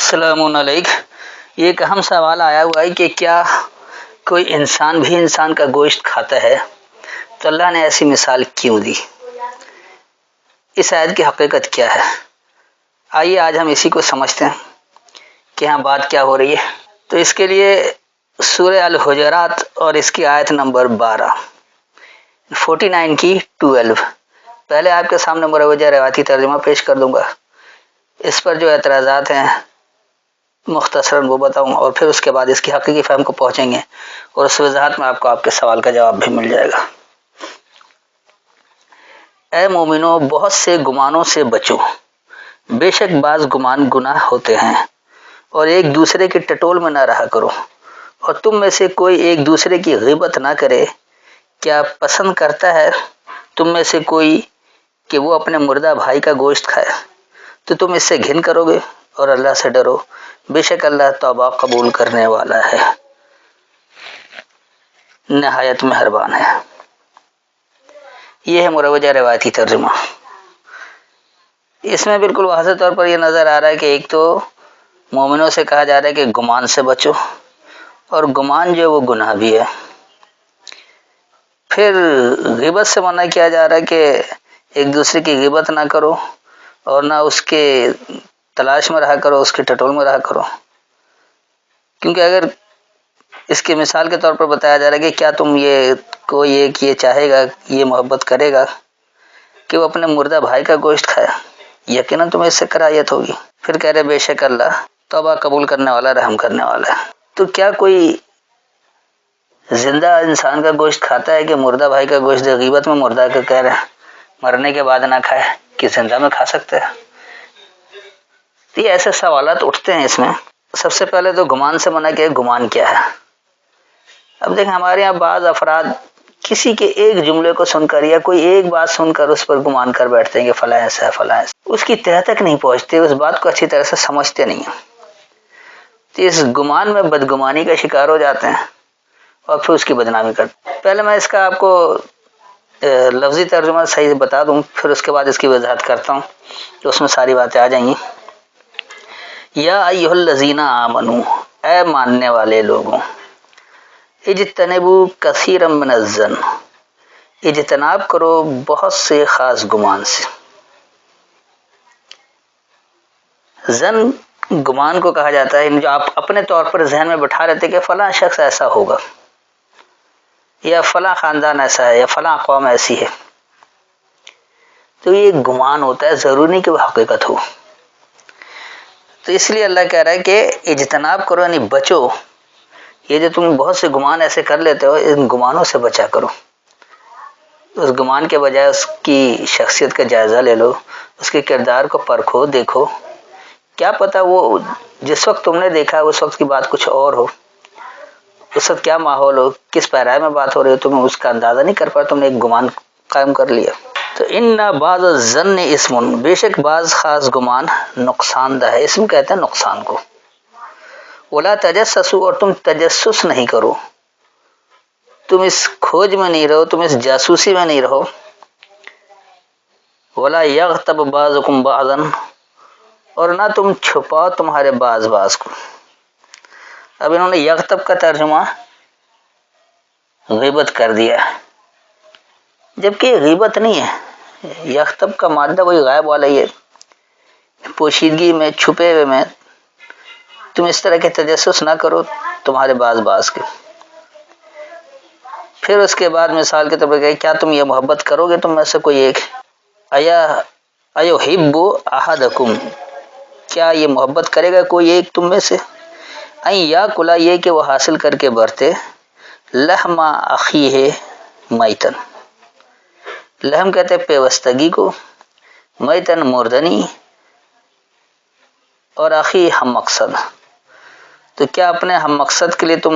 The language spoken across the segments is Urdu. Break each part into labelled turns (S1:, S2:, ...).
S1: السلام علیکم۔ یہ ایک اہم سوال آیا ہوا ہے کہ کیا کوئی انسان بھی انسان کا گوشت کھاتا ہے؟ تو اللہ نے ایسی مثال کیوں دی؟ اس آیت کی حقیقت کیا ہے؟ آئیے آج ہم اسی کو سمجھتے ہیں کہ ہاں بات کیا ہو رہی ہے۔ تو اس کے لیے سورہ الحجرات اور اس کی آیت نمبر 49 کی 12 پہلے آپ کے سامنے مروجہ روایتی ترجمہ پیش کر دوں گا، اس پر جو اعتراضات ہیں مختصراً وہ بتاؤں اور پھر اس کے بعد اس کی حقیقی فہم کو پہنچیں گے اور اس وضاحت میں آپ کو آپ کے سوال کا جواب بھی مل جائے گا۔ اے مومنو، بہت سے گمانوں سے بچو، بے شک بعض گمان گناہ ہوتے ہیں، اور ایک دوسرے کے ٹٹول میں نہ رہا کرو، اور تم میں سے کوئی ایک دوسرے کی غیبت نہ کرے۔ کیا پسند کرتا ہے تم میں سے کوئی کہ وہ اپنے مردہ بھائی کا گوشت کھائے؟ تو تم اس سے گھن کرو گے، اور اللہ سے ڈرو، بے شک اللہ توبہ قبول کرنے والا ہے، نہایت مہربان ہے۔ یہ ہے مروجہ روایتی ترجمہ۔ اس میں بالکل واضح طور پر یہ نظر آ رہا ہے کہ ایک تو مومنوں سے کہا جا رہا ہے کہ گمان سے بچو، اور گمان جو وہ گناہ بھی ہے۔ پھر غیبت سے منع کیا جا رہا ہے کہ ایک دوسرے کی غیبت نہ کرو اور نہ اس کے تلاش میں رہا کرو، اس کے ٹٹول میں رہا کرو، کیونکہ اگر اس کی مثال کے طور پر بتایا جا رہا ہے کہ کیا تم کوئی ایک یہ چاہے گا، یہ محبت کرے گا کہ وہ اپنے مردہ بھائی کا گوشت کھائے؟ یقیناً تمہیں اس سے کراہیت ہوگی۔ پھر کہہ رہے بے شک اللہ توبہ قبول کرنے والا، رحم کرنے والا ہے۔ تو کیا کوئی زندہ انسان کا گوشت کھاتا ہے کہ مردہ بھائی کا گوشت؟ غیبت میں مردہ کا کہہ رہے ہیں مرنے کے بعد نہ کھائے، کہ زندہ میں کھا سکتے ہیں؟ تو یہ ایسے سوالات اٹھتے ہیں اس میں۔ سب سے پہلے تو گمان سے منع کیا، گمان کیا ہے؟ اب دیکھیں ہمارے یہاں بعض افراد کسی کے ایک جملے کو سن کر یا کوئی ایک بات سن کر اس پر گمان کر بیٹھتے ہیں کہ فلاں ایسا ہے، فلاں ایسا، اس کی تہہ تک نہیں پہنچتے، اس بات کو اچھی طرح سے سمجھتے نہیں ہیں، تو اس گمان میں بدگمانی کا شکار ہو جاتے ہیں اور پھر اس کی بدنامی کرتے ہیں۔ پہلے میں اس کا آپ کو لفظی ترجمہ صحیح بتا دوں، پھر اس کے بعد اس کی وضاحت کرتا ہوں تو اس میں ساری باتیں آ جائیں گی۔ یا ایھا الذین آمنو، اے ماننے والے لوگوں، اجتنبوا کثیرا من الظن، اجتناب کرو بہت سے خاص گمان سے۔ ظن گمان کو کہا جاتا ہے جو آپ اپنے طور پر ذہن میں بٹھا لیتے کہ فلاں شخص ایسا ہوگا، یا فلاں خاندان ایسا ہے، یا فلاں قوم ایسی ہے، تو یہ گمان ہوتا ہے، ضروری نہیں کہ وہ حقیقت ہو۔ تو اس لیے اللہ کہہ رہا ہے کہ اجتناب کرو، یعنی بچو، یہ جو تم بہت سے گمان ایسے کر لیتے ہو، ان گمانوں سے بچا کرو۔ اس گمان کے بجائے اس کی شخصیت کا جائزہ لے لو، اس کے کردار کو پرکھو، دیکھو، کیا پتہ وہ جس وقت تم نے دیکھا اس وقت کی بات کچھ اور ہو، اس وقت کیا ماحول ہو، کس پیرائے میں بات ہو رہی ہو، تمہیں اس کا اندازہ نہیں کر پا، تم نے ایک گمان قائم کر لیا۔ تو ان بعض الظن اسم، بے شک بعض خاص گمان نقصان دہ ہے، اسم کہتے ہیں نقصان کو۔ ولا تجسسوا، اور تم تجسس نہیں کرو، تم اس کھوج میں نہیں رہو، تم اس جاسوسی میں نہیں رہو۔ ولا یغتب بعضکم بعضا، اور نہ تم چھپاؤ تمہارے بعض کو۔ اب انہوں نے یغتب کا ترجمہ غیبت کر دیا، جبکہ یہ غیبت نہیں ہے۔ یغتب کا مادہ وہی غائب والا ہی ہے، پوشیدگی میں، چھپے ہوئے میں تم اس طرح کے تجسس نہ کرو تمہارے بعض کے۔ پھر اس کے بعد مثال کے طور پر کہا کیا تم یہ محبت کرو گے تم میں سے کوئی ایک؟ ایحب احدکم، کیا یہ محبت کرے گا کوئی ایک تم میں سے؟ این یاکل، یہ کہ وہ حاصل کر کے برتے، لحم اخیہ میتن، لحم کہتے ہیں پیوستگی کو، میتن مردنی، اور اخی ہم مقصد۔ تو کیا اپنے ہم مقصد کے لیے تم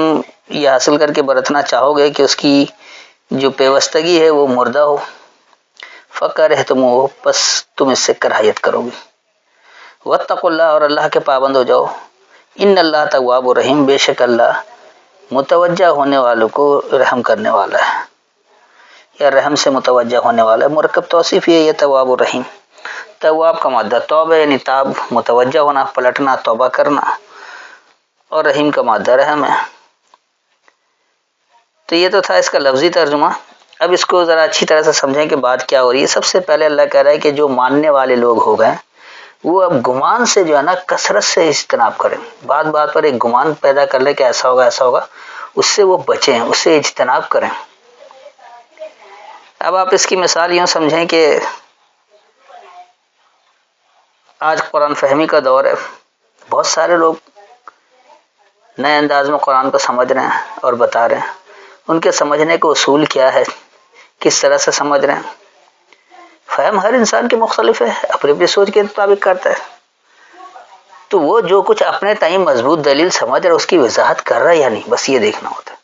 S1: یہ حاصل کر کے برتنا چاہو گے کہ اس کی جو پیوستگی ہے وہ مردہ ہو؟ فکرہتموہ، پس تم اس سے کراہیت کرو گے۔ واتقوا اللہ، اور اللہ کے پابند ہو جاؤ۔ ان اللہ تواب رحیم، بے شک اللہ متوجہ ہونے والوں کو رحم کرنے والا ہے، یا رحم سے متوجہ ہونے والا ہے۔ مرکب توصیف یہ تواب الرحیم، تواب کا مادہ توبہ یعنی تاب متوجہ ہونا، پلٹنا، توبہ کرنا، اور رحیم کا مادہ رحم ہے۔ تو یہ تو تھا اس کا لفظی ترجمہ۔ اب اس کو ذرا اچھی طرح سے سمجھیں کہ بات کیا ہو رہی ہے۔ سب سے پہلے اللہ کہہ رہا ہے کہ جو ماننے والے لوگ ہو گئے وہ اب گمان سے جو ہے نا کثرت سے اجتناب کریں، بات بات پر ایک گمان پیدا کر لے کہ ایسا ہوگا ایسا ہوگا، اس سے وہ بچیں، اس سے اجتناب کریں۔ اب آپ اس کی مثال یوں سمجھیں کہ آج قرآن فہمی کا دور ہے، بہت سارے لوگ نئے انداز میں قرآن کو سمجھ رہے ہیں اور بتا رہے ہیں، ان کے سمجھنے کا اصول کیا ہے، کس طرح سے سمجھ رہے ہیں۔ فہم ہر انسان کی مختلف ہے، اپنی اپنی سوچ کے مطابق کرتا ہے، تو وہ جو کچھ اپنے تئیں مضبوط دلیل سمجھ رہا ہے اس کی وضاحت کر رہا ہے یا نہیں، بس یہ دیکھنا ہوتا ہے۔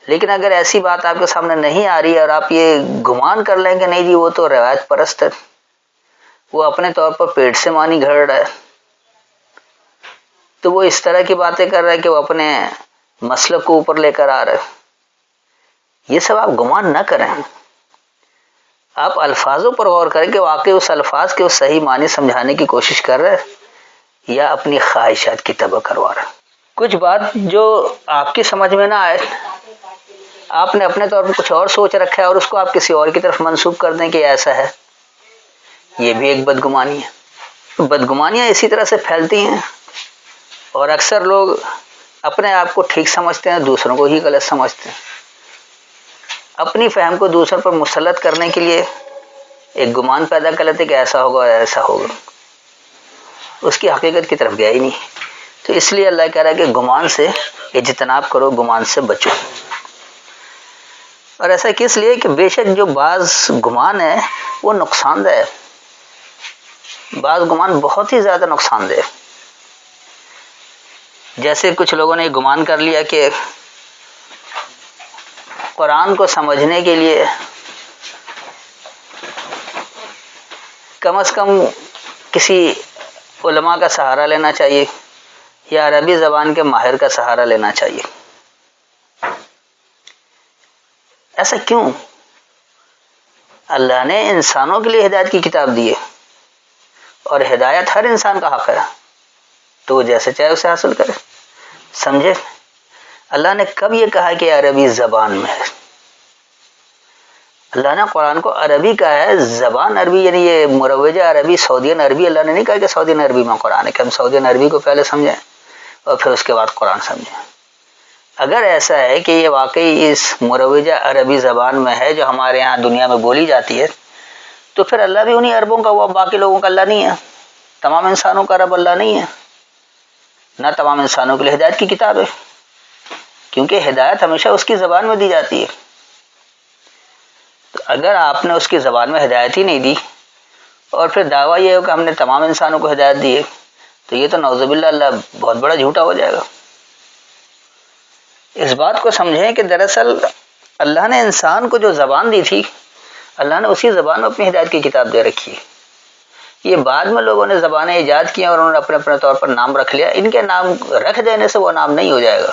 S1: لیکن اگر ایسی بات آپ کے سامنے نہیں آ رہی ہے اور آپ یہ گمان کر لیں کہ نہیں جی وہ تو روایت پرست ہے، وہ اپنے طور پر پیٹ سے مانی گھڑ رہا ہے، تو وہ اس طرح کی باتیں کر رہا ہے کہ وہ اپنے مسلک کو اوپر لے کر آ رہا ہے، یہ سب آپ گمان نہ کریں۔ آپ الفاظوں پر غور کریں کہ واقعی اس الفاظ کے وہ صحیح معنی سمجھانے کی کوشش کر رہے ہیں یا اپنی خواہشات کی تبع کروا رہے ہیں۔ کچھ بات جو آپ کی سمجھ میں نہ آئے، آپ نے اپنے طور پر کچھ اور سوچ رکھا ہے اور اس کو آپ کسی اور کی طرف منسوب کر دیں کہ ایسا ہے، یہ بھی ایک بدگمانی ہے۔ بدگمانیاں اسی طرح سے پھیلتی ہیں اور اکثر لوگ اپنے آپ کو ٹھیک سمجھتے ہیں، دوسروں کو ہی غلط سمجھتے ہیں۔ اپنی فہم کو دوسروں پر مسلط کرنے کے لیے ایک گمان پیدا کر لیتے کہ ایسا ہوگا ایسا ہوگا، اس کی حقیقت کی طرف گیا ہی نہیں۔ تو اس لیے اللہ کہہ رہا ہے کہ گمان سے اجتناب کرو، گمان سے بچو۔ اور ایسا کس لیے کہ بے شک جو بعض گمان ہے وہ نقصان دہ ہے، بعض گمان بہت ہی زیادہ نقصان دہ ہے۔ جیسے کچھ لوگوں نے گمان کر لیا کہ قرآن کو سمجھنے کے لیے کم از کم کسی علماء کا سہارا لینا چاہیے یا عربی زبان کے ماہر کا سہارا لینا چاہیے۔ ایسا کیوں؟ اللہ نے انسانوں کے لیے ہدایت کی کتاب دی ہے اور ہدایت ہر انسان کا حق ہے، تو وہ جیسے چاہے اسے حاصل کرے۔ سمجھے؟ اللہ نے کب یہ کہا کہ عربی زبان میں ہے؟ اللہ نے قرآن کو عربی کہا ہے، زبان عربی یعنی یہ مروجہ عربی، سعودین عربی۔ اللہ نے نہیں کہا کہ سعودین عربی میں قرآن ہے کہ ہم سعودین عربی کو پہلے سمجھیں اور پھر اس کے بعد قرآن سمجھیں۔ اگر ایسا ہے کہ یہ واقعی اس مروجہ عربی زبان میں ہے جو ہمارے ہاں دنیا میں بولی جاتی ہے، تو پھر اللہ بھی انہی عربوں کا ہوا، باقی لوگوں کا اللہ نہیں ہے، تمام انسانوں کا رب اللہ نہیں ہے، نہ تمام انسانوں کے لیے ہدایت کی کتاب ہے، کیونکہ ہدایت ہمیشہ اس کی زبان میں دی جاتی ہے۔ تو اگر آپ نے اس کی زبان میں ہدایت ہی نہیں دی اور پھر دعویٰ یہ ہو کہ ہم نے تمام انسانوں کو ہدایت دی ہے، تو یہ تو نعوذ باللہ اللہ بہت بڑا جھوٹا ہو جائے گا۔ اس بات کو سمجھیں کہ دراصل اللہ نے انسان کو جو زبان دی تھی، اللہ نے اسی زبان میں اپنی ہدایت کی کتاب دے رکھی ہے۔ یہ بعد میں لوگوں نے زبانیں ایجاد کی اور انہوں نے اپنے اپنے طور پر نام رکھ لیا، ان کے نام رکھ دینے سے وہ نام نہیں ہو جائے گا۔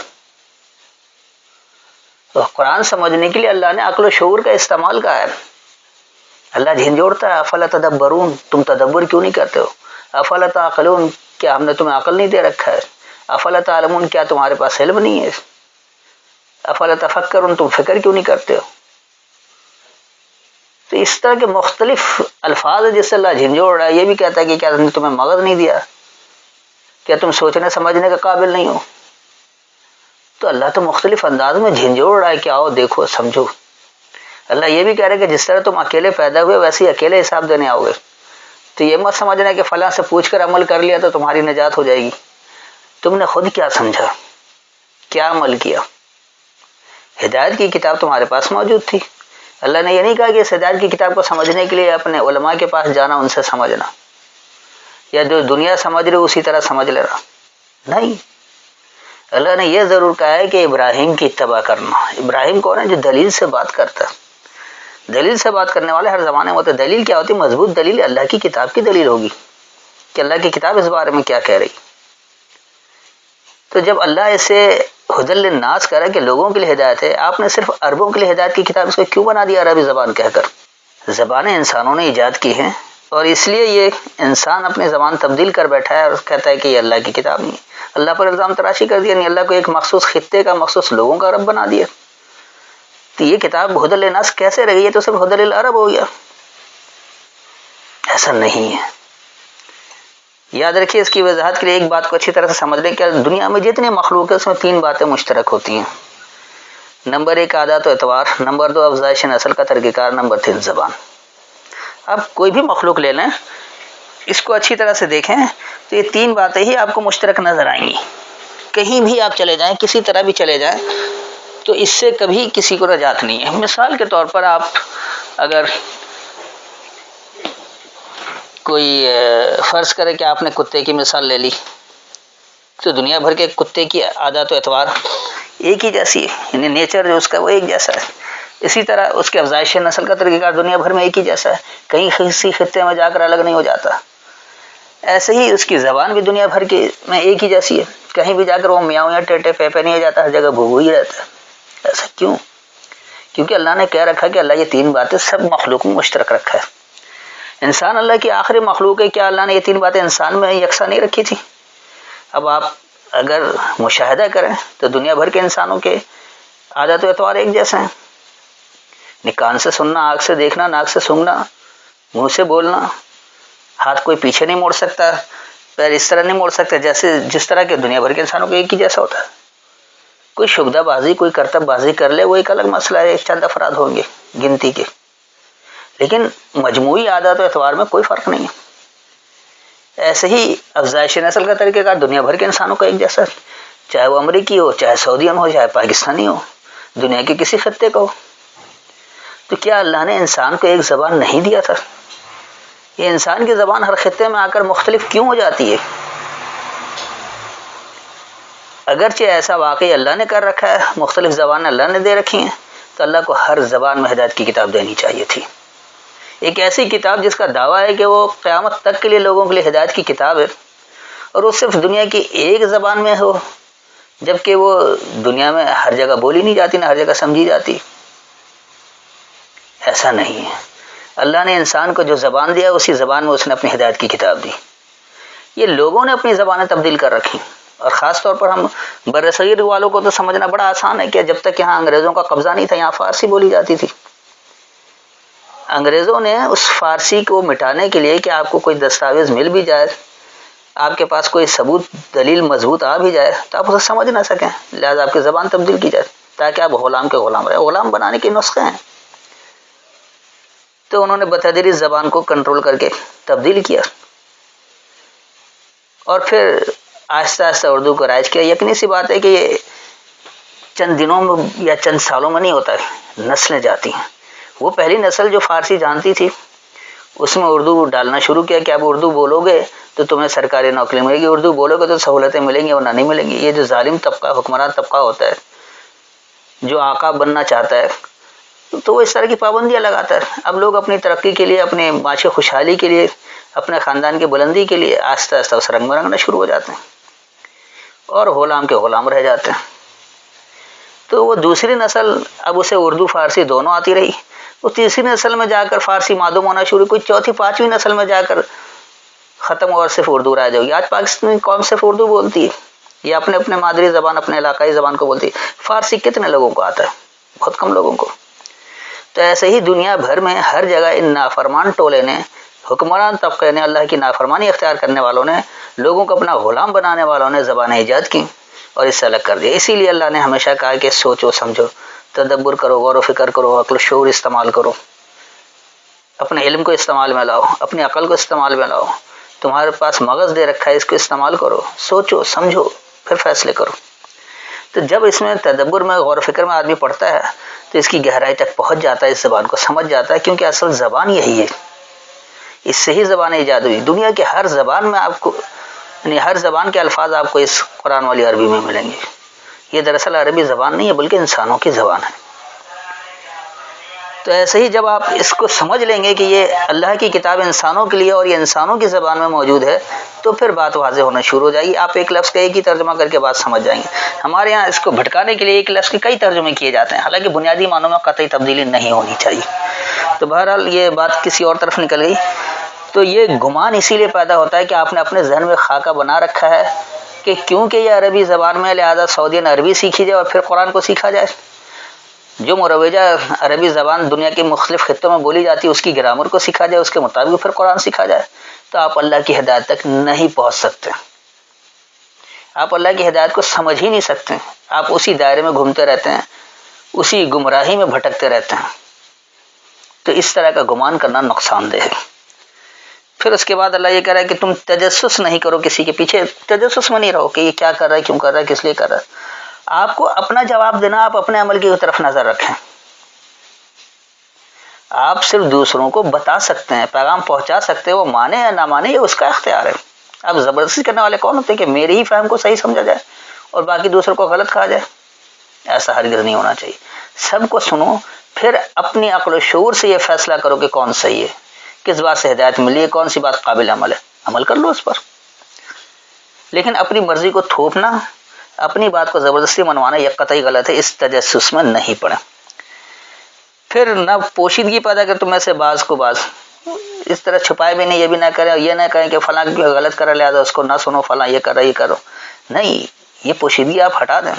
S1: تو قرآن سمجھنے کے لیے اللہ نے عقل و شعور کا استعمال کہا ہے۔ اللہ جھنجھوڑتا ہے، افلا تدبرون، تم تدبر کیوں نہیں کرتے ہو؟ افلا تعقلون، کیا ہم نے تمہیں عقل نہیں دے رکھا ہے؟ افلا تعلمون، کیا تمہارے پاس علم نہیں ہے؟ افلا تفکرون، تم فکر کیوں نہیں کرتے ہو؟ تو اس طرح کے مختلف الفاظ ہیں جس سے اللہ جھنجھوڑ رہا ہے۔ یہ بھی کہتا ہے کہ کیا تمہیں مغز نہیں دیا، کیا تم سوچنے سمجھنے کے قابل نہیں ہو؟ تو اللہ تو مختلف انداز میں جھنجھوڑ رہا ہے کہ آؤ دیکھو سمجھو۔ اللہ یہ بھی کہہ رہا ہے کہ جس طرح تم اکیلے پیدا ہوئے ویسے ہی اکیلے حساب دینے آؤ گے، تو یہ مت سمجھنا کہ فلاں سے پوچھ کر عمل کر لیا تو تمہاری نجات ہو جائے گی۔ تم نے خود کیا سمجھا، کیا عمل کیا؟ ہدایت کی کتاب تمہارے پاس موجود تھی۔ اللہ نے یہ نہیں کہا کہ اس ہدایت کی کتاب کو سمجھنے کے لیے اپنے علماء کے پاس جانا، ان سے سمجھنا، یا جو دنیا سمجھ رہے اسی طرح سمجھ لینا، نہیں۔ اللہ نے یہ ضرور کہا ہے کہ ابراہیم کی اتباع کرنا۔ ابراہیم کون ہے؟ جو دلیل سے بات کرتا ہے۔ دلیل سے بات کرنے والے ہر زمانے میں ہوتے۔ دلیل کیا ہوتی؟ مضبوط دلیل اللہ کی کتاب کی دلیل ہوگی کہ اللہ کی کتاب اس بارے میں کیا کہہ رہی۔ تو جب اللہ اسے ہدی للناس کہہ رہا ہے کہ لوگوں کے لیے ہدایت ہے، آپ نے صرف عربوں کے لیے ہدایت کی کتاب اس کو کیوں بنا دیا عربی زبان کہہ کر؟ زبانیں انسانوں نے ایجاد کی ہیں، اور اس لیے یہ انسان اپنی زبان تبدیل کر بیٹھا ہے اور کہتا ہے کہ یہ اللہ کی کتاب نہیں ہے۔ اللہ پر الزام تراشی کر دیا، نہیں اللہ کو ایک مخصوص خطے کا، مخصوص لوگوں کا رب بنا دیا۔ تو یہ کتاب ہدی للناس کیسے رہ گئی؟ ہے تو صرف ہدی للعرب ہو گیا، ایسا نہیں ہے۔ یاد رکھیے، اس کی وضاحت کے لیے ایک بات کو اچھی طرح سے سمجھ لیں کہ دنیا میں جتنی مخلوق ہے اس میں 3 باتیں مشترک ہوتی ہیں۔ نمبر 1 عادات و اعتبار، نمبر 2 افزائش نسل کا طریقہ کار، نمبر 3 زبان۔ اب کوئی بھی مخلوق لے لیں، اس کو اچھی طرح سے دیکھیں تو یہ 3 باتیں ہی آپ کو مشترک نظر آئیں گی۔ کہیں بھی آپ چلے جائیں، کسی طرح بھی چلے جائیں، تو اس سے کبھی کسی کو نجات نہیں ہے۔ مثال کے طور پر آپ اگر کوئی فرض کرے کہ آپ نے کتے کی مثال لے لی، تو دنیا بھر کے کتے کی عادات و اعتبار ایک ہی جیسی ہے، یعنی نیچر جو اس کا وہ ایک جیسا ہے۔ اسی طرح اس کے افزائش نسل کا طریقہ کار دنیا بھر میں ایک ہی جیسا ہے، کہیں کسی خطے میں جا کر الگ نہیں ہو جاتا۔ ایسے ہی اس کی زبان بھی دنیا بھر کے میں ایک ہی جیسی ہے، کہیں بھی جا کر وہ میاؤں یا ٹیٹے پے نہیں ہو جاتا، ہر جگہ بھو ہی رہتا ہے۔ ایسا کیوں؟ کیونکہ اللہ نے کہہ رکھا کہ اللہ یہ 3 باتیں سب مخلوق میں مشترک رکھا ہے۔ انسان اللہ کی آخری مخلوق ہے، کیا اللہ نے یہ 3 باتیں انسان میں یکساں نہیں رکھی تھی؟ اب آپ اگر مشاہدہ کریں تو دنیا بھر کے انسانوں کے عادت و اعتبار ایک جیسے ہیں۔ کان سے سننا، آنکھ سے دیکھنا، ناک سے سونگھنا، منہ سے بولنا، ہاتھ کوئی پیچھے نہیں موڑ سکتا، پیر اس طرح نہیں موڑ سکتا جس طرح کے دنیا بھر کے انسانوں کو ایک ہی جیسا ہوتا ہے۔ کوئی شگدہ بازی، کوئی کرتب بازی کر لے، وہ ایک الگ مسئلہ ہے، ایک چند افراد ہوں گے گنتی کے، لیکن مجموعی عادت و اعتبار میں کوئی فرق نہیں ہے۔ ایسے ہی افزائش نسل کا طریقہ کار دنیا بھر کے انسانوں کا ایک جیسا ہے، چاہے وہ امریکی ہو، چاہے سعودین ہو، چاہے پاکستانی ہو، دنیا کے کسی خطے کا ہو۔ تو کیا اللہ نے انسان کو ایک زبان نہیں دیا تھا؟ یہ انسان کی زبان ہر خطے میں آ کر مختلف کیوں ہو جاتی ہے؟ اگرچہ ایسا واقعی اللہ نے کر رکھا ہے، مختلف زبانیں اللہ نے دے رکھی ہیں، تو اللہ کو ہر زبان میں ہدایت کی کتاب دینی چاہیے تھی۔ ایک ایسی کتاب جس کا دعویٰ ہے کہ وہ قیامت تک کے لیے لوگوں کے لیے ہدایت کی کتاب ہے، اور وہ صرف دنیا کی ایک زبان میں ہو، جبکہ وہ دنیا میں ہر جگہ بولی نہیں جاتی، نہ ہر جگہ سمجھی جاتی۔ ایسا نہیں ہے۔ اللہ نے انسان کو جو زبان دیا اسی زبان میں اس نے اپنی ہدایت کی کتاب دی۔ یہ لوگوں نے اپنی زبانیں تبدیل کر رکھی، اور خاص طور پر ہم برصغیر والوں کو تو سمجھنا بڑا آسان ہے کہ جب تک یہاں انگریزوں کا قبضہ نہیں تھا، یہاں فارسی بولی جاتی تھی۔ انگریزوں نے اس فارسی کو مٹانے کے لیے کہ آپ کو کوئی دستاویز مل بھی جائے، آپ کے پاس کوئی ثبوت دلیل مضبوط آ بھی جائے، تو آپ اسے سمجھ نہ سکیں، لہذا آپ کی زبان تبدیل کی جائے تاکہ آپ غلام کے غلام رہیں۔ غلام بنانے کے نسخے ہیں، تو انہوں نے بتدریج زبان کو کنٹرول کر کے تبدیل کیا، اور پھر آہستہ آہستہ اردو کو رائج کیا۔ یقینی سی بات ہے کہ یہ چند دنوں میں یا چند سالوں میں نہیں ہوتا ہے، نسلیں جاتی ہیں۔ وہ پہلی نسل جو فارسی جانتی تھی، اس میں اردو ڈالنا شروع کیا کہ اب اردو بولو گے تو تمہیں سرکاری نوکری ملے گی، اردو بولو گے تو سہولتیں ملیں گی ورنہ نہیں ملیں گی۔ یہ جو ظالم طبقہ، حکمران طبقہ ہوتا ہے، جو آقا بننا چاہتا ہے، تو وہ اس طرح کی پابندیاں لگاتا ہے۔ اب لوگ اپنی ترقی کے لیے، اپنے معاشی خوشحالی کے لیے، اپنے خاندان کی بلندی کے لیے آہستہ آہستہ اس رنگ میں رنگنا شروع ہو جاتے ہیں، اور غلام کے غلام رہ جاتے ہیں۔ تو وہ دوسری نسل اب اسے اردو فارسی دونوں آتی رہی، وہ تیسری نسل میں جا کر فارسی معدوم ہونا شروع، کوئی چوتھی پانچویں نسل میں جا کر ختم اور صرف اردو رائج ہوگی۔ آج پاکستانی قوم صرف اردو بولتی ہے، یہ اپنے اپنے مادری زبان، اپنے علاقائی زبان کو بولتی ہے۔ فارسی کتنے لوگوں کو آتا ہے؟ بہت کم لوگوں کو۔ تو ایسے ہی دنیا بھر میں ہر جگہ ان نافرمان ٹولے نے، حکمران طبقے نے، اللہ کی نافرمانی اختیار کرنے والوں نے، لوگوں کو اپنا غلام بنانے والوں نے زبانیں ایجاد کی اور اس سے الگ کر دیا۔ اسی لیے اللہ نے ہمیشہ کہا کہ سوچو، سمجھو، تدبر کرو، غور و فکر کرو، عقل و شعور استعمال کرو، اپنے علم کو استعمال میں لاؤ، اپنی عقل کو استعمال میں لاؤ، تمہارے پاس مغز دے رکھا ہے، اس کو استعمال کرو، سوچو سمجھو، پھر فیصلے کرو۔ تو جب اس میں تدبر میں، غور و فکر میں آدمی پڑھتا ہے تو اس کی گہرائی تک پہنچ جاتا ہے، اس زبان کو سمجھ جاتا ہے، کیونکہ اصل زبان یہی ہے، اس سے ہی زبانیں ایجاد ہوئی۔ دنیا کے ہر زبان میں آپ کو، یعنی ہر زبان کے الفاظ آپ کو اس قرآن والی عربی میں ملیں گے۔ یہ دراصل عربی زبان نہیں ہے بلکہ انسانوں کی زبان ہے۔ تو ایسے ہی جب آپ اس کو سمجھ لیں گے کہ یہ اللہ کی کتاب انسانوں کے لیے اور یہ انسانوں کی زبان میں موجود ہے، تو پھر بات واضح ہونا شروع ہو جائے گی۔ آپ ایک لفظ کا ایک ہی ترجمہ کر کے بات سمجھ جائیں گے۔ ہمارے ہاں اس کو بھٹکانے کے لیے ایک لفظ کے کئی ترجمے کیے جاتے ہیں، حالانکہ بنیادی معنوں میں قطعی تبدیلی نہیں ہونی چاہیے۔ تو بہرحال یہ بات کسی اور طرف نکل گئی. تو یہ گمان اسی لیے پیدا ہوتا ہے کہ آپ نے اپنے ذہن میں خاکہ بنا رکھا ہے کہ کیونکہ یہ عربی زبان میں لہذا سعودی نے عربی سیکھی جائے اور پھر قرآن کو سیکھا جائے. جو مروجہ عربی زبان دنیا کے مختلف خطوں میں بولی جاتی ہے اس کی گرامر کو سیکھا جائے، اس کے مطابق پھر قرآن سیکھا جائے. تو آپ اللہ کی ہدایت تک نہیں پہنچ سکتے، آپ اللہ کی ہدایت کو سمجھ ہی نہیں سکتے. آپ اسی دائرے میں گھومتے رہتے ہیں، اسی گمراہی میں بھٹکتے رہتے ہیں. تو اس طرح کا گمان کرنا نقصان دہ ہے. پھر اس کے بعد اللہ یہ کہہ رہا ہے کہ تم تجسس نہیں کرو، کسی کے پیچھے تجسس میں نہیں رہو کہ یہ کیا کر رہا ہے، کیوں کر رہا ہے، کس لیے کر رہا ہے. آپ کو اپنا جواب دینا، آپ اپنے عمل کی طرف نظر رکھیں. آپ صرف دوسروں کو بتا سکتے ہیں، پیغام پہنچا سکتے ہیں، وہ مانے یا نہ مانے یہ اس کا اختیار ہے. اب زبردستی کرنے والے کون ہوتے ہیں کہ میرے ہی فہم کو صحیح سمجھا جائے اور باقی دوسروں کو غلط کہا جائے. ایسا ہرگز نہیں ہونا چاہیے. سب کو سنو، پھر اپنی عقل و شعور سے یہ فیصلہ کرو کہ کون صحیح ہے، کس بات سے ہدایت ملی ہے، کون سی بات قابل عمل ہے، عمل کر لو اس پر. لیکن اپنی مرضی کو تھوپنا، اپنی بات کو زبردستی منوانا یہ قطعی غلط ہے. اس تجسس میں نہیں پڑے. پھر نہ پوشیدگی پیدا کر تم میں سے بعض کو بعض، اس طرح چھپائے بھی نہیں، یہ بھی نہ کریں، یہ نہ کہیں کہ فلاں غلط کر لہٰذا اس کو نہ سنو، فلاں یہ کر رہا یہ کرو. نہیں، یہ پوشیدگی آپ ہٹا دیں،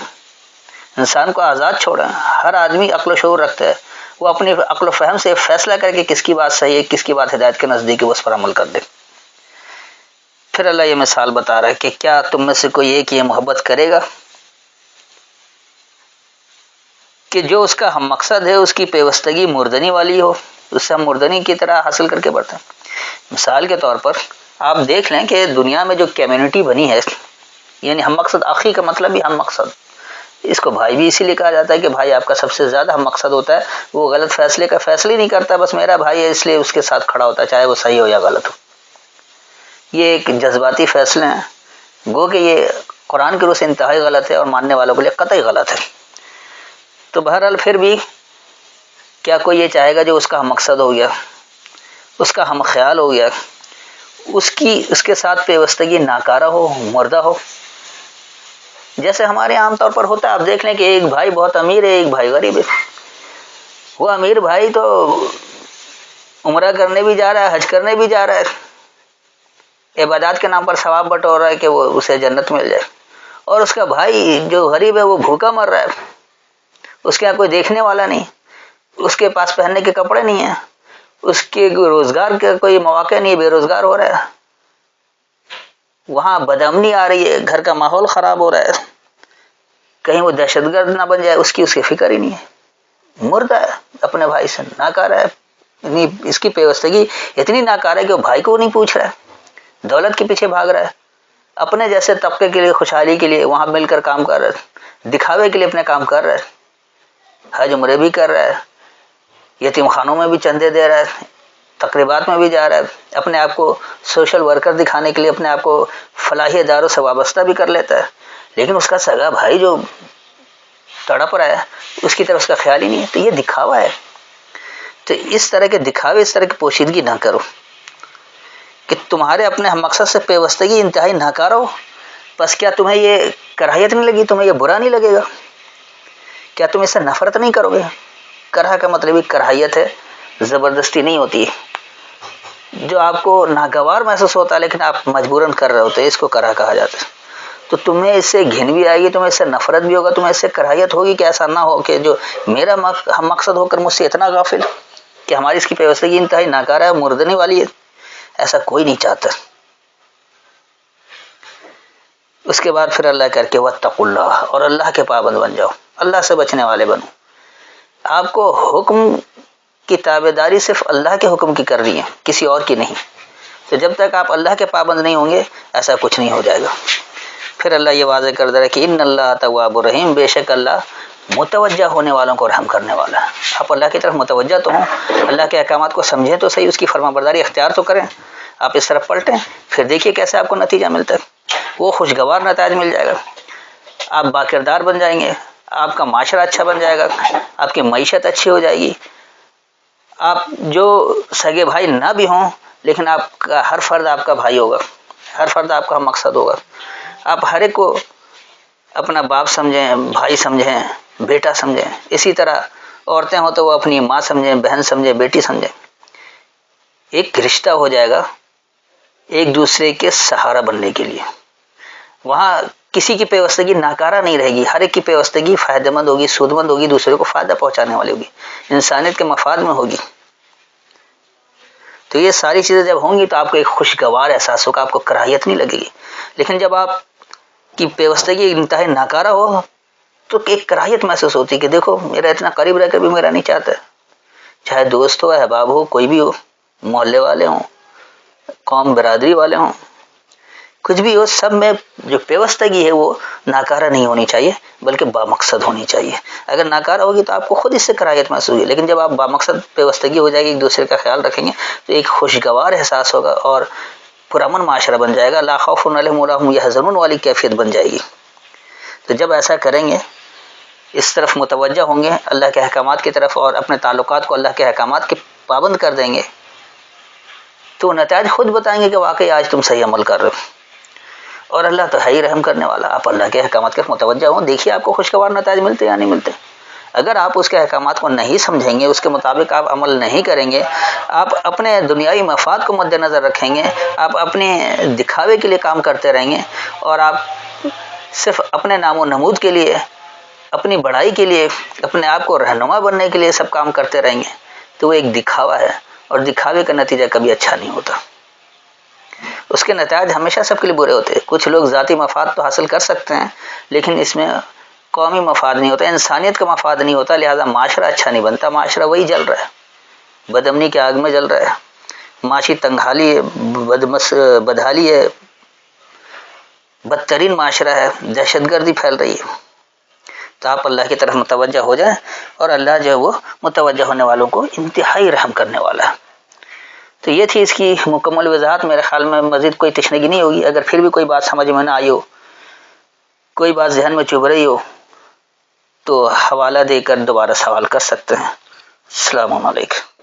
S1: انسان کو آزاد چھوڑیں. ہر آدمی عقل و شعور رکھتا ہے، وہ اپنی عقل و فہم سے فیصلہ کر کے کس کی بات صحیح ہے، کس کی بات ہدایت کے نزدیک ہے، اس پر عمل کر دے. پھر اللہ یہ مثال بتا رہا ہے کہ کیا تم میں سے کوئی ایک یہ محبت کرے گا کہ جو اس کا ہم مقصد ہے اس کی پیوستگی مردنی والی ہو، اس سے ہم مردنی کی طرح حاصل کر کے بڑھتے ہیں. مثال کے طور پر آپ دیکھ لیں کہ دنیا میں جو کمیونٹی بنی ہے، یعنی ہم مقصد، آخری کا مطلب بھی ہم مقصد، اس کو بھائی بھی اسی لیے کہا جاتا ہے کہ بھائی آپ کا سب سے زیادہ ہم مقصد ہوتا ہے. وہ غلط فیصلے کا فیصلہ ہی نہیں کرتا، بس میرا بھائی ہے اس لیے اس کے ساتھ کھڑا ہوتا ہے، چاہے وہ صحیح ہو یا غلط ہو. یہ ایک جذباتی فیصلے ہیں، گو کہ یہ قرآن کی روح سے انتہائی غلط ہے اور ماننے والوں کے لیے قطعی غلط ہے. تو بہرحال پھر بھی کیا کوئی یہ چاہے گا جو اس کا ہم مقصد ہو گیا، اس کا ہم خیال ہو گیا، اس کے ساتھ پیوستگی ناکارہ ہو، مردہ ہو. جیسے ہمارے عام طور پر ہوتا ہے، آپ دیکھ لیں کہ ایک بھائی بہت امیر ہے، ایک بھائی غریب ہے. وہ امیر بھائی تو عمرہ کرنے بھی جا رہا ہے، حج کرنے بھی جا رہا ہے، عبادات کے نام پر ثواب بٹور رہا ہے کہ وہ اسے جنت مل جائے. اور اس کا بھائی جو غریب ہے وہ بھوکا مر رہا ہے، اس کے یہاں کوئی دیکھنے والا نہیں، اس کے پاس پہننے کے کپڑے نہیں ہیں، اس کے روزگار کا کوئی مواقع نہیں، بے روزگار ہو رہا ہے، وہاں بدامنی آ رہی ہے، گھر کا ماحول خراب ہو رہا ہے، کہیں وہ دہشت گرد نہ بن جائے، اس کی فکر ہی نہیں ہے. مردہ ہے، اپنے بھائی سے ناکارہ ہے. اس کی پیوستگی اتنی ناکارہ ہے کہ وہ بھائی کو نہیں پوچھ رہا ہے، دولت کے پیچھے بھاگ رہا ہے، اپنے جیسے طبقے کے لیے، خوشحالی کے لیے وہاں مل کر کام کر رہا ہے، دکھاوے کے لیے اپنے کام کر رہا ہے، حج عمرے بھی کر رہا ہے، یتیم خانوں میں بھی چندے دے رہا ہے، تقریبات میں بھی جا رہا ہے، اپنے آپ کو سوشل ورکر دکھانے کے لیے اپنے آپ کو فلاحی اداروں سے وابستہ بھی کر لیتا ہے. لیکن اس کا سگا بھائی جو تڑپ رہا ہے اس کی طرف اس کا خیال ہی نہیں ہے. تو یہ دکھاوا ہے. تو اس طرح کے دکھاوے، اس طرح کی پوشیدگی نہ کرو کہ تمہارے اپنے ہم مقصد سے پیوستگی انتہائی ناکارہ ہو. بس کیا تمہیں یہ کراہیت نہیں لگی، تمہیں یہ برا نہیں لگے گا، کیا تم اس سے نفرت نہیں کرو گے؟ کرہ کا مطلب ہی کراہیت ہے، زبردستی نہیں ہوتی ہے، جو آپ کو ناگوار محسوس ہوتا ہے لیکن آپ مجبوراً کر رہے ہوتے ہیں، اس کو کرہ کہا جاتا ہے. تو تمہیں اس سے گھن بھی آئے گی، تمہیں اس سے نفرت بھی ہوگا، تمہیں اس سے کراہیت ہوگی کہ ایسا نہ ہو کہ جو میرا ہم مقصد ہو کر مجھ سے اتنا غافل کہ ہماری اس کی پیوستگی انتہائی ناکارہ ہے، مردنی والی ہے. ایسا کوئی نہیں چاہتا. اس کے بعد پھر اللہ کر کے واتقوا اللہ، اور اللہ کے پابند بن جاؤ، اللہ سے بچنے والے بنو. آپ کو حکم کی تابع داری صرف اللہ کے حکم کی کر رہی ہے، کسی اور کی نہیں. تو جب تک آپ اللہ کے پابند نہیں ہوں گے ایسا کچھ نہیں ہو جائے گا. پھر اللہ یہ واضح کر دے رہا ہے کہ ان اللہ تواب الرحیم، بے شک اللہ متوجہ ہونے والوں کو رحم کرنے والا ہے. آپ اللہ کی طرف متوجہ تو ہوں، اللہ کے احکامات کو سمجھیں تو صحیح، اس کی فرما برداری اختیار تو کریں. آپ اس طرف پلٹیں، پھر دیکھیے کیسے آپ کو نتیجہ ملتا ہے. وہ خوشگوار نتائج مل جائے گا، آپ باکردار بن جائیں گے، آپ کا معاشرہ اچھا بن جائے گا، آپ کی معیشت اچھی ہو جائے گی. آپ جو سگے بھائی نہ بھی ہوں لیکن آپ کا ہر فرد آپ کا بھائی ہوگا، ہر فرد آپ کا مقصد ہوگا. آپ ہر ایک کو اپنا باپ سمجھیں، بھائی سمجھیں، بیٹا سمجھیں. اسی طرح عورتیں ہوں تو وہ اپنی ماں سمجھیں، بہن سمجھیں، بیٹی سمجھیں. ایک رشتہ ہو جائے گا ایک دوسرے کے سہارا بننے کے لیے. وہاں کسی کی پیوستگی ناکارہ نہیں رہے گی، ہر ایک کی پیوستگی فائدہ مند ہوگی، سود مند ہوگی، دوسرے کو فائدہ پہنچانے والی ہوگی، انسانیت کے مفاد میں ہوگی. تو یہ ساری چیزیں جب ہوں گی تو آپ کو ایک خوشگوار احساس ہوگا، آپ کو کراہیت نہیں لگے گی. لیکن جب آپ کی پیوستگی انتہائی ناکارہ ہو تو ایک کراہیت محسوس ہوتی ہے کہ دیکھو میرا اتنا قریب رہ کر بھی میرا نہیں چاہتا، چاہے دوست ہو، احباب ہو، کوئی بھی ہو، محلے والے ہوں، قوم برادری والے ہوں، کچھ بھی ہو، سب میں جو پیوستگی ہے وہ ناکارہ نہیں ہونی چاہیے بلکہ بامقصد ہونی چاہیے. اگر ناکارہ ہوگی تو آپ کو خود اس سے کراہیت محسوس ہوگی، لیکن جب آپ بامقصد پیوستگی ہو جائے گی، ایک دوسرے کا خیال رکھیں گے تو ایک خوشگوار احساس ہوگا اور پرامن معاشرہ بن جائے گا، لا خوف علیہم ولا هم يحزنون والی کیفیت بن جائے گی. تو جب ایسا کریں گے، اس طرف متوجہ ہوں گے اللہ کے احکامات کی طرف اور اپنے تعلقات کو اللہ کے احکامات کے پابند کر دیں گے، تو نتائج خود بتائیں گے کہ واقعی آج تم صحیح عمل کر رہے ہو. اور اللہ تو ہے ہی رحم کرنے والا. آپ اللہ کے احکامات کے متوجہ ہوں، دیکھیے آپ کو خوشگوار نتائج ملتے یا نہیں ملتے. اگر آپ اس کے احکامات کو نہیں سمجھیں گے، اس کے مطابق آپ عمل نہیں کریں گے، آپ اپنے دنیاوی مفاد کو مد نظر رکھیں گے، آپ اپنے دکھاوے کے لیے کام کرتے رہیں گے اور آپ صرف اپنے نام و نمود کے لیے، اپنی بڑائی کے لیے، اپنے آپ کو رہنما بننے کے لیے سب کام کرتے رہیں گے، تو وہ ایک دکھاوا ہے اور دکھاوے کا نتیجہ کبھی اچھا نہیں ہوتا. اس کے نتائج ہمیشہ سب کے لیے برے ہوتے ہیں. کچھ لوگ ذاتی مفاد تو حاصل کر سکتے ہیں لیکن اس میں قومی مفاد نہیں ہوتا، انسانیت کا مفاد نہیں ہوتا، لہذا معاشرہ اچھا نہیں بنتا. معاشرہ وہی جل رہا ہے، بدامنی کے آگ میں جل رہا ہے، معاشی تنگحالی ہے، بدحالی ہے، بدترین معاشرہ ہے، دہشت گردی پھیل رہی ہے. تو آپ اللہ کی طرف متوجہ ہو جائیں اور اللہ جو ہے وہ متوجہ ہونے والوں کو انتہائی رحم کرنے والا ہے. تو یہ تھی اس کی مکمل وضاحت. میرے خیال میں مزید کوئی تشنگی نہیں ہوگی. اگر پھر بھی کوئی بات سمجھ میں نہ آئی ہو، کوئی بات ذہن میں چبھ رہی ہو تو حوالہ دے کر دوبارہ سوال کر سکتے ہیں. السلام علیکم.